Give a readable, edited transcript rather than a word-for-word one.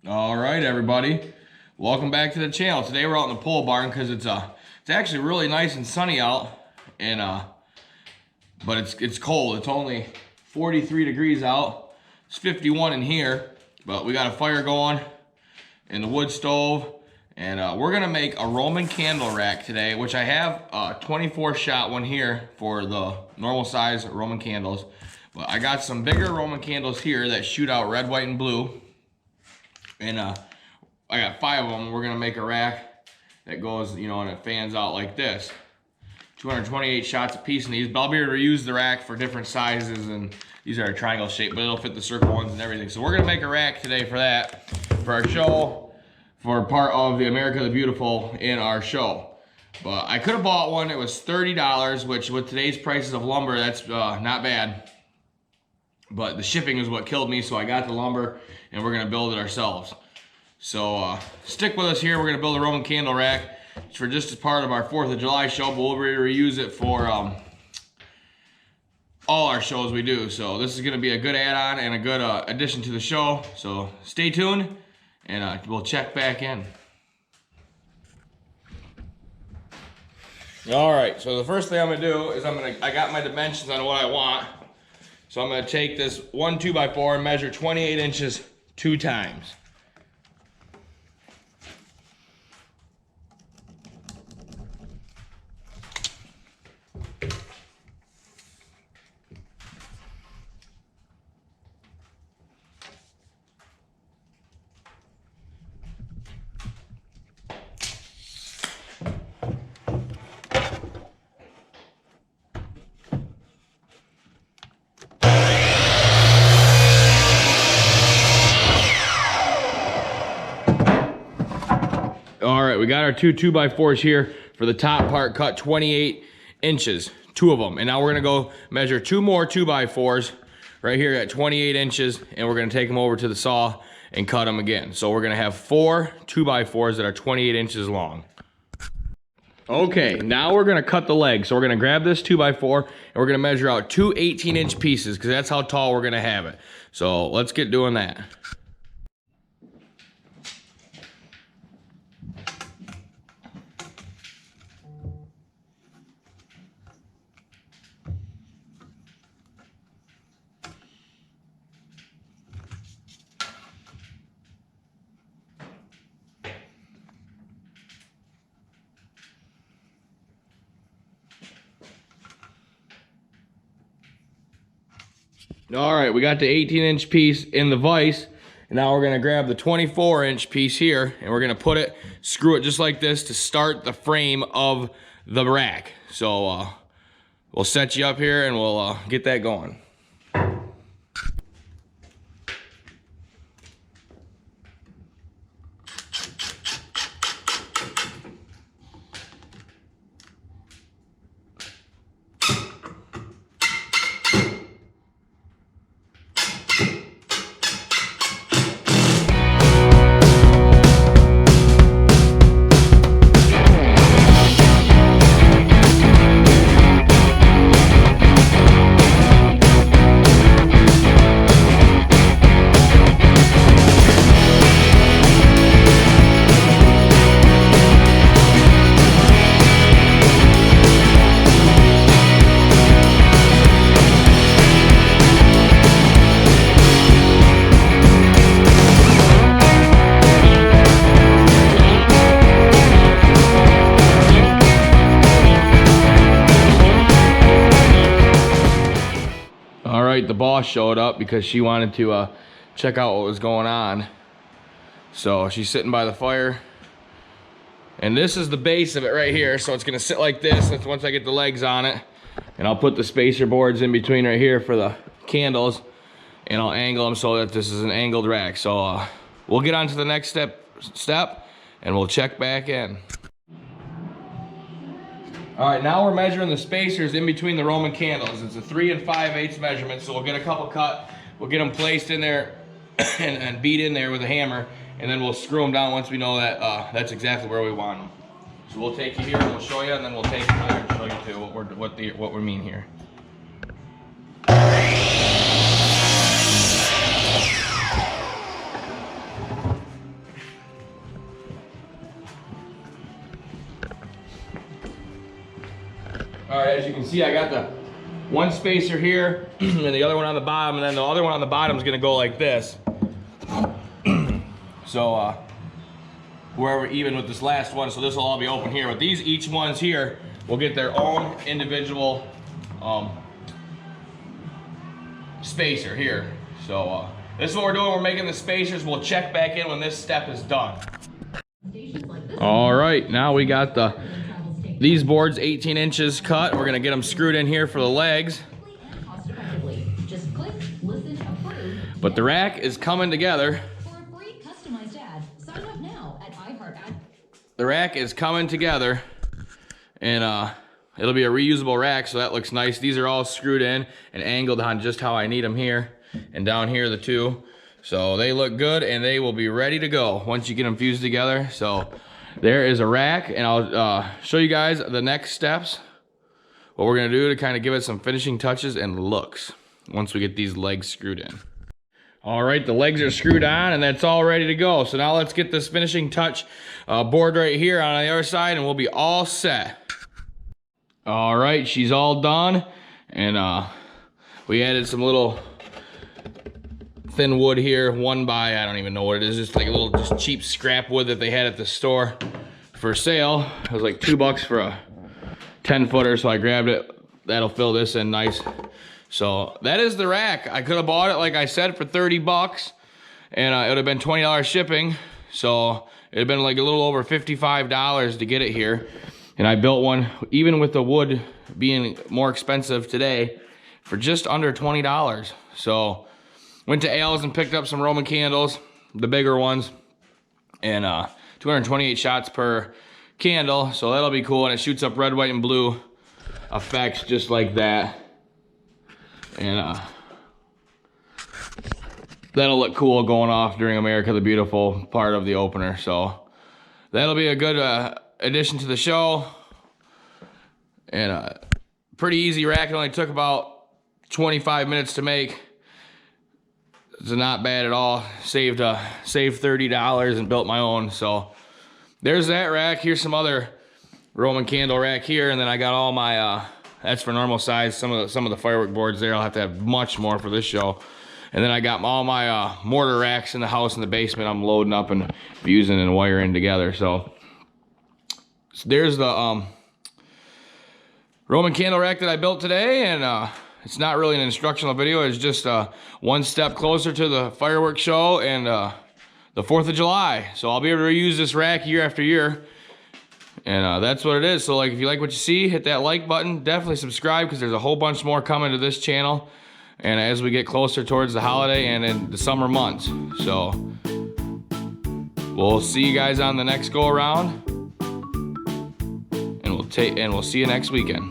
All right, everybody, welcome back to the channel. Today we're out in the pole barn because it's actually really nice and sunny out, and but it's cold. It's only 43 degrees out. It's 51 in here, but we got a fire going in the wood stove, and we're gonna make a Roman candle rack today, which I have a 24 shot one here for the normal size Roman candles, but I got some bigger Roman candles here that shoot out red, white, and blue. And I got 5 of them. We're gonna make a rack that goes, and it fans out like this. 228 shots a piece in these, but I'll be able to reuse the rack for different sizes, and these are a triangle shape, but it'll fit the circle ones and everything. So we're gonna make a rack today for that, for our show, for part of the America the Beautiful in our show. But I could have bought one. It was $30, which with today's prices of lumber, that's not bad. But the shipping is what killed me, so I got the lumber, and we're gonna build it ourselves. So stick with us here. We're gonna build a Roman candle rack. It's for just as part of our 4th of July show, but we'll reuse it for all our shows we do. So this is gonna be a good add-on and a good addition to the show. So stay tuned, and we'll check back in. All right, so the first thing I'm gonna do is I got my dimensions on what I want. So I'm gonna take this 1 2x4 and measure 28 inches 2 times. All right, we got our 2 2x4s here for the top part, cut 28 inches, 2 of them. And now we're gonna go measure 2 more 2x4s right here at 28 inches, and we're gonna take them over to the saw and cut them again. So we're gonna have 4 2x4s that are 28 inches long. Okay, now we're gonna cut the legs. So we're gonna grab this 2x4 and we're gonna measure out 2 18-inch pieces, because that's how tall we're gonna have it. So let's get doing that. All right, we got the 18-inch piece in the vise, and now we're gonna grab the 24-inch piece here, and we're gonna put it, screw it just like this to start the frame of the rack. So we'll set you up here and we'll get that going. The boss showed up because she wanted to check out what was going on. So she's sitting by the fire, and this is the base of it right here. So it's gonna sit like this. That's once I get the legs on it, and I'll put the spacer boards in between right here for the candles, and I'll angle them so that this is an angled rack. So we'll get on to the next step and we'll check back in. All right, now we're measuring the spacers in between the Roman candles. It's a 3 5/8 measurement, so we'll get a couple cut. We'll get them placed in there and beat in there with a hammer, and then we'll screw them down once we know that that's exactly where we want them. So we'll take you here and we'll show you, and then we'll take you there and show you too what we mean here. All right, as you can see, I got the one spacer here and the other one on the bottom, and then the other one on the bottom is gonna go like this. So we're even with this last one, so this will all be open here. But these, each ones here, will get their own individual spacer here. So this is what we're doing. We're making the spacers. We'll check back in when this step is done. All right, now we got these boards 18 inches cut. We're gonna get them screwed in here for the legs. But the rack is coming together. The rack is coming together, and it'll be a reusable rack, so that looks nice. These are all screwed in and angled on just how I need them here, and down here the two. So they look good, and they will be ready to go once you get them fused together. So there is a rack, and I'll show you guys the next steps, what we're gonna do to kind of give it some finishing touches and looks once we get these legs screwed in. All right, the legs are screwed on, and that's all ready to go. So now let's get this finishing touch board right here on the other side, and we'll be all set. All right, she's all done, and we added some little thin wood here, one by, I don't even know what it is, just like a little just cheap scrap wood that they had at the store for sale. It was like $2 for a 10-footer, so I grabbed it. That'll fill this in nice. So that is the rack. I could have bought it, like I said, for $30, and it would have been $20 shipping. So it would have been like a little over $55 to get it here. And I built one, even with the wood being more expensive today, for just under $20. So went to Al's and picked up some Roman candles, the bigger ones, and 228 shots per candle. So that'll be cool, and it shoots up red, white, and blue effects just like that. And that'll look cool going off during America the Beautiful part of the opener. So that'll be a good addition to the show. And pretty easy rack. It only took about 25 minutes to make. It's not bad at all. Saved $30 and built my own. So there's that rack. Here's some other Roman candle rack here, and then I got all my that's for normal size. Some of the firework boards there. I'll have to have much more for this show. And then I got all my mortar racks in the house in the basement. I'm loading up and fusing and wiring together. So there's the Roman candle rack that I built today, and it's not really an instructional video. It's just one step closer to the fireworks show and the 4th of July. So I'll be able to reuse this rack year after year. And that's what it is. So like, if you like what you see, hit that like button. Definitely subscribe, because there's a whole bunch more coming to this channel. And as we get closer towards the holiday and in the summer months. So we'll see you guys on the next go around. And we'll see you next weekend.